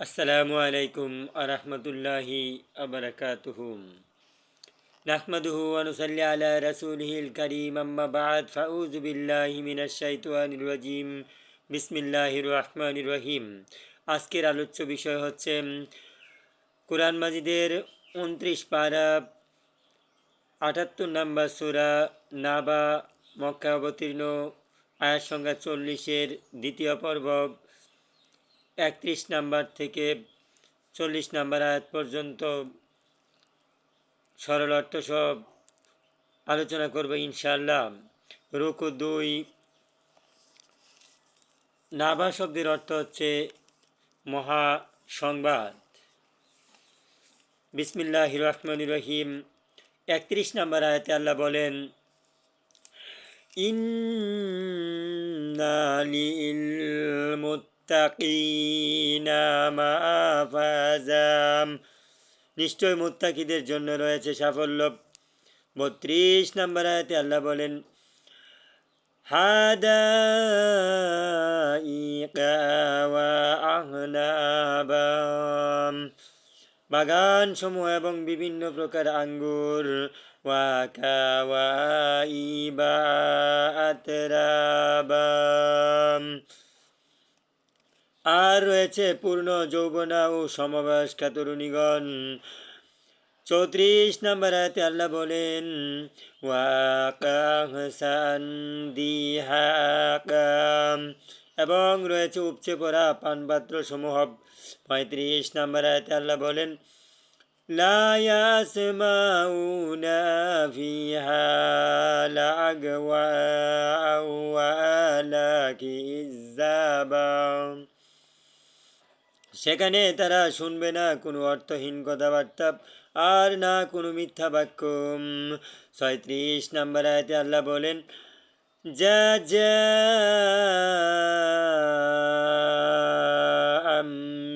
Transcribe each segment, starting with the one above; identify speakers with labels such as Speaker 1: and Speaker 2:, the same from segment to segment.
Speaker 1: আসসালামু আলাইকুম আরহামতুল্লাহি আবরাকাতুহু নাহমাদুহু ওয়া নুসাল্লি আলা রাসূলিহিল কারীম আম্মা বা'দ ফাউযু বিল্লাহি মিনাশ শাইতানির রাজীম বিসমিল্লাহির রহমানির রহিম। আজকের আলোচ্য বিষয় হচ্ছে কোরআন মাজিদের ২৯ পারা ৭৮ নম্বর সূরা নাবা, মক্কা অবতীর্ণ, আয়াত সংখ্যা ৪০-এর দ্বিতীয় পর্ব ৩১ নাম্বার থেকে ৪০ নাম্বার আয়াত পর্যন্ত সরল অর্থ সব আলোচনা করব ইনশাআল্লাহ। রুকু ২। নাবা শব্দের অর্থ হচ্ছে মহা সংবাদ। বিসমিল্লাহির রহমানির রহিম। ৩১ নাম্বার আয়াতে আল্লাহ বলেন, ইন্না লিল মুত্তাকিনা মাফাজাম, নিশ্চয় মুত্তাকিদের জন্য রয়েছে সাফল্য। ৩২ নম্বর আয়াতে আল্লাহ বলেন, হাদাইকা ওয়া আহনাবাম, বাগান সমূহ এবং বিভিন্ন প্রকার আঙ্গুর। ওয়া কাওয়াইবা আতরাবাম, আর রয়েছে পূর্ণ যৌবনা ও সমবয়স্কা তরুণীগণ। ৩৪ নম্বর আয়াতে আল্লাহ বলেন, ওয়া কাহসান দিহাকাম, এবং রয়েছে উপচে পড়া পানপাত্র সমূহ। ৩৫ নম্বর আয়াতে আল্লাহ বলেন, লা ইয়াসমাউনা ফিহা লাগওয়া ওয়ালা কিযাবা, সেখানে তারা শুনবে না কোনো অর্থহীন কথাবার্তা আর না কোনো মিথ্যা বাক্য। ৩৬ নম্বর আয়াতে আল্লাহ বলেন, জাযাআম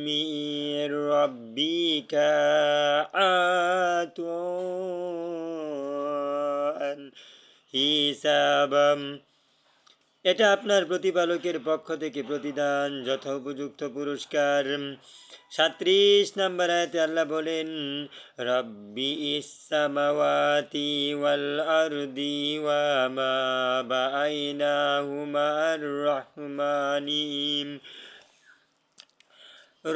Speaker 1: মির রাব্বিকা আতাআন হিসাবাম, এটা আপনার প্রতিপালকের পক্ষ থেকে প্রতিদান, যথোপযুক্ত পুরস্কার। ৩৭ নম্বর আয়াতে আল্লাহ বলেন, রব্বিস সামাওয়াতি ওয়াল আরদি ওয়া মা বাইনাহুমা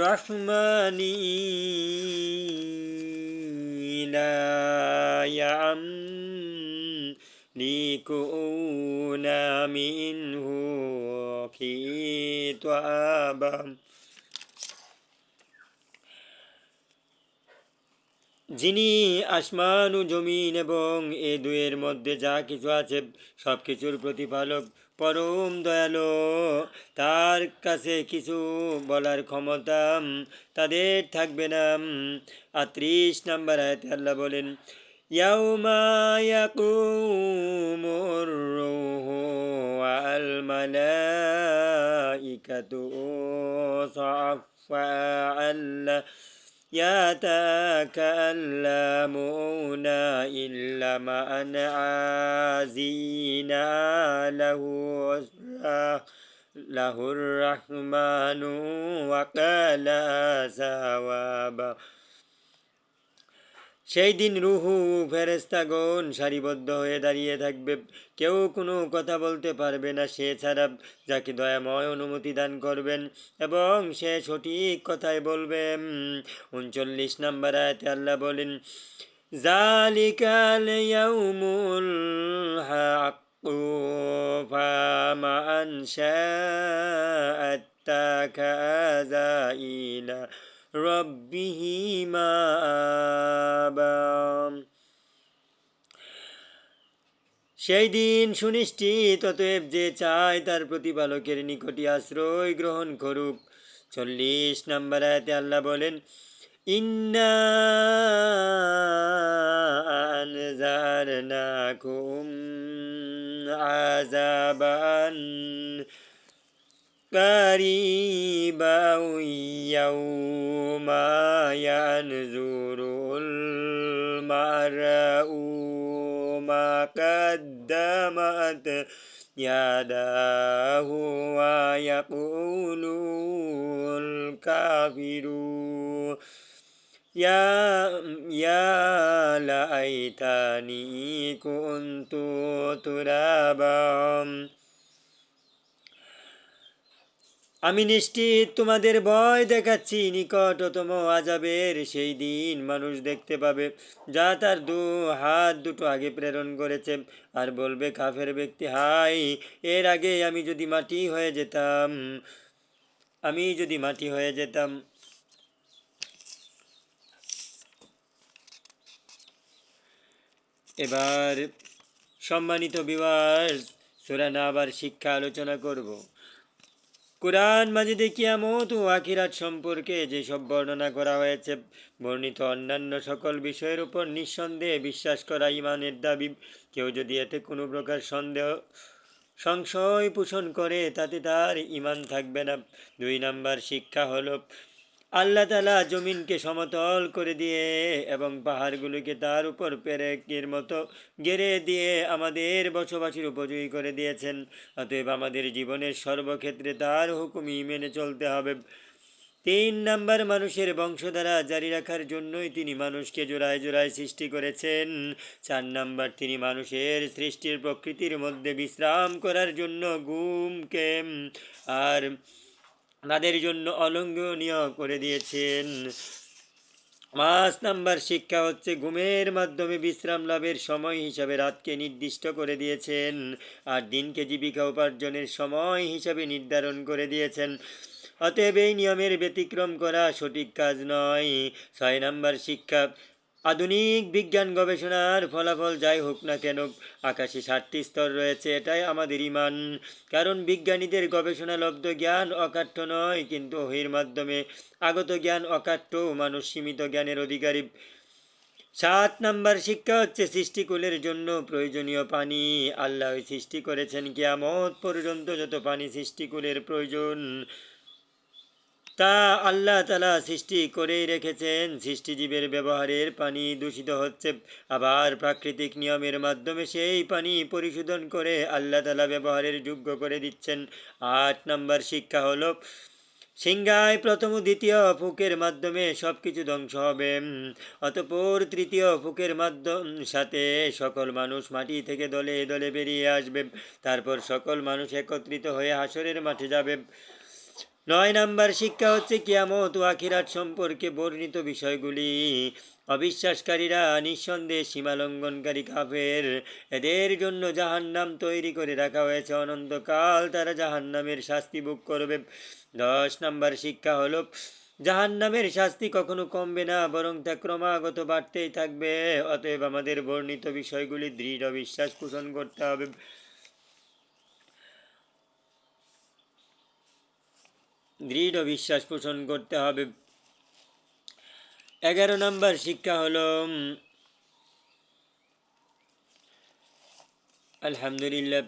Speaker 1: রহমানি লা ইয়ামলিকুনা মিনহু খিতাবা, যিনি আসমান ও জমিন এবং এ দুয়ের মধ্যে যা কিছু আছে সব কিছুর প্রতিপালক, পরম দয়ালু, তার কাছে কিছু বলার ক্ষমতা তাদের থাকবে না। ৩৮ নম্বর আয়াতে আল্লাহ বলেন, ইয়াউমা ইয়াকুমুর রূহু ওয়াল মালাইকাতু সাফফা আল্লা ইয়াতাকাল্লামুনা ইল্লা মান আজিনা লাহুর রাহমানু ওয়া ক্বালা সাওয়াবা, সেই দিন রুহু ফেরেশতাগণ সারিবদ্ধ হয়ে দাঁড়িয়ে থাকবে, কেউ কোনো কথা বলতে পারবে না সে ছাড়া যাকে দয়াময় অনুমতি দান করবেন, এবং সে সঠিক কথাই বলবে। ৩৯ নম্বর আয়াতে আল্লাহ বলেন, জালিকাল ইয়াউমুল হাক্কু ফামান শাআ আত্তাখাযা ইলা রব্বিহি মাআবা, সেই দিন সুনিশ্চিত, অতএব যে চায় তার প্রতিপালকের নিকটই আশ্রয় গ্রহণ করুক। ৪০ নম্বর আয়াতে আল্লাহ বলেন, ইন্না আনজারনাকুম আযাবান কারীবাও ইয়াউমা ইয়ানজুরুল মারউ মা কাদ্দামাত ইয়াদাহু ওয়া ইয়াকুলুল কাফিরু ইয়া ইয়া লাইতানি কুনতু তুরাবাম। আমি নিশ্চিত তোমাদের ভয় দেখাচ্ছি নিকটতম আযাবের সেই দিন মানুষ দেখতে পাবে যা তার হাত দুটো আগে প্রেরণ করেছে, আর বলবে কাফের ব্যক্তি, হাই, এর আগে আমি যদি মাটি হয়ে যেতাম। এবার সম্মানিত ভিউয়ার্স, সূরা নাবার শিক্ষা আলোচনা করব। কুরআন মাজিদে কিয়ামত ও আখিরাত সম্পর্কে যেসব বর্ণনা করা হয়েছে, বর্ণিত অন্যান্য সকল বিষয়ের উপর নিঃসন্দেহে বিশ্বাস করা ঈমানের দাবি। কেউ যদি এতে কোনো প্রকার সংশয় পোষণ করে তাতে তার ঈমান থাকবে না। 2 নাম্বার শিক্ষা হলো, আল্লাহ তাআলা জমিনকে সমতল করে দিয়ে এবং পাহাড়গুলোকে তার উপর পেরেকের মতো গেড়ে দিয়ে আমাদের বসবাসের উপযোগী করে দিয়েছেন। অতএব আমাদের জীবনের সর্বক্ষেত্রে তার হুকুমই মেনে চলতে হবে। 3 নাম্বার, মানুষের বংশধারা জারি রাখার জন্যই তিনি মানুষকে জোড়ায় জোড়ায় সৃষ্টি করেছেন। 4 নাম্বার, তিনি মানুষের সৃষ্টির প্রকৃতির মধ্যে বিশ্রাম করার জন্য ঘুমকে আর তাদের জন্য অলঙ্ঘনীয় করে দিয়েছেন। 5 নাম্বার শিক্ষা হচ্ছে, ঘুমের মাধ্যমে বিশ্রাম লাভের সময় হিসাবে রাতকে নির্দিষ্ট করে দিয়েছেন, আর দিনকে জীবিকা উপার্জনের সময় হিসাবে নির্ধারণ করে দিয়েছেন। অতএব এই নিয়মের ব্যতিক্রম করা সঠিক কাজ নয়। 6 নাম্বার শিক্ষা, আধুনিক বিজ্ঞান গবেষণার ফলাফল যাই হোক না কেন, আকাশে 7টি স্তর রয়েছে, এটাই আমাদের ঈমান। কারণ বিজ্ঞানীদের গবেষণালব্ধ জ্ঞান অকাট্য নয়, কিন্তু ওহীর মাধ্যমে আগত জ্ঞান অকাট্য। মানুষ সীমিত জ্ঞানের অধিকারী। 7 নাম্বার শিক্ষা হচ্ছে, সৃষ্টিকুলের জন্য প্রয়োজনীয় পানি আল্লাহ সৃষ্টি করেছেন। কিয়ামত পর্যন্ত যত পানি সৃষ্টিকুলের প্রয়োজন তা আল্লাহ তাআলা সৃষ্টি করেই রেখেছেন। সৃষ্টিজীবের ব্যবহারের পানি দূষিত হচ্ছে, আবার প্রাকৃতিক নিয়মের মাধ্যমে সেই পানি পরিশোধন করে আল্লাহ তাআলা ব্যবহারের যোগ্য করে দিচ্ছেন। 8 নাম্বার শিক্ষা হলো, সিংহায় প্রথম ও দ্বিতীয় ফুকের মাধ্যমে সব কিছু ধ্বংস হবে। অতঃপর তৃতীয় ফুকের সাথে সকল মানুষ মাটি থেকে দলে দলে বেরিয়ে আসবে। তারপর সকল মানুষ একত্রিত হয়ে হাশরের মাঠে যাবে। 9 নাম্বার শিক্ষা হচ্ছে, কিয়ামত ও আখিরাত সম্পর্কে বর্ণিত বিষয়গুলি অবিশ্বাসকারীরা নিঃসন্দেহে সীমালঙ্ঘনকারী কাফের, এদের জন্য জাহান্নাম তৈরি করে রাখা হয়েছে, অনন্তকাল তারা জাহান্নামের শাস্তি ভোগ করবে। 10 নাম্বার শিক্ষা হলো, জাহান্নামের শাস্তি কখনো কমবে না, বরং তা ক্রমাগত বাড়তেই থাকবে। অতএব আমাদের বর্ণিত বিষয়গুলি দৃঢ় বিশ্বাস পোষণ করতে হবে। 11 নাম্বার শিক্ষা হলো, আলহামদুলিল্লাহ,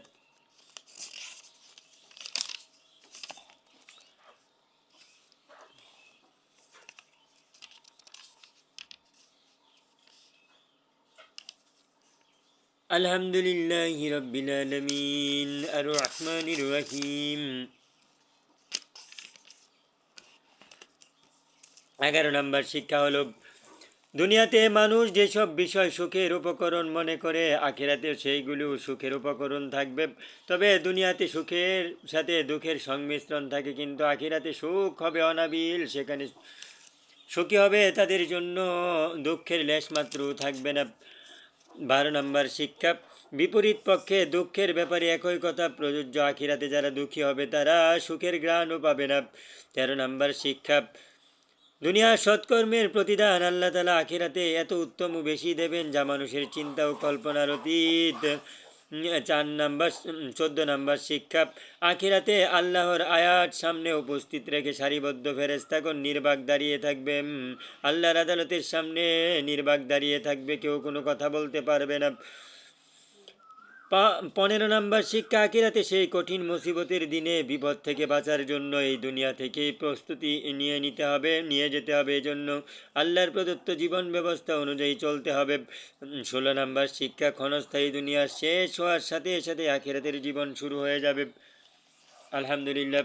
Speaker 1: আলহামদুলিল্লাহি রাব্বিল আলামিন আর রহমানির রহিম। 11 নাম্বার শিক্ষা হলো, দুনিয়াতে মানুষ যেসব বিষয় সুখের উপকরণ মনে করে, আখিরাতে সেইগুলো সুখের উপকরণ থাকবে। তবে দুনিয়াতে সুখের সাথে দুঃখের সংমিশ্রণ থাকে, কিন্তু আখিরাতে সুখ হবে অনাবিল। সেখানে সুখী হবে তাদের জন্য দুঃখের লেশমাত্র থাকবে না। 12 নাম্বার শিক্ষা, বিপরীত পক্ষে দুঃখের ব্যাপারে একই কথা প্রযোজ্য। আখিরাতে যারা দুঃখী হবে তারা সুখের ঘ্রাণও পাবে না। 13 নাম্বার শিক্ষা, দুনিয়ার সৎকর্মের প্রতিদান আল্লাহ তাআলা আখিরাতে এত উত্তম ও বেশি দেবেন যা মানুষের চিন্তা ও কল্পনার অতীত। 14 নাম্বার শিক্ষা, আখিরাতে আল্লাহর আয়াত সামনে উপস্থিত রেখে সারিবদ্ধ ফেরেশতাগণ নির্বাক দাঁড়িয়ে থাকবে। আল্লাহর আদালতের সামনে নির্বাক দাঁড়িয়ে থাকবে, কেউ কোনো কথা বলতে পারবে না। 15 নাম্বার শিক্ষা, আখিরাতে সেই কঠিন মুসিবতের দিনে বিপদ থেকে বাঁচার জন্য এই দুনিয়া থেকেই প্রস্তুতি নিয়ে যেতে হবে। এজন্য আল্লাহর প্রদত্ত জীবন ব্যবস্থা অনুযায়ী চলতে হবে। 16 নাম্বার শিক্ষা, ক্ষণস্থায়ী দুনিয়া শেষ হওয়ার সাথে সাথে আখিরাতের জীবন শুরু হয়ে যাবে। আলহামদুলিল্লাহ।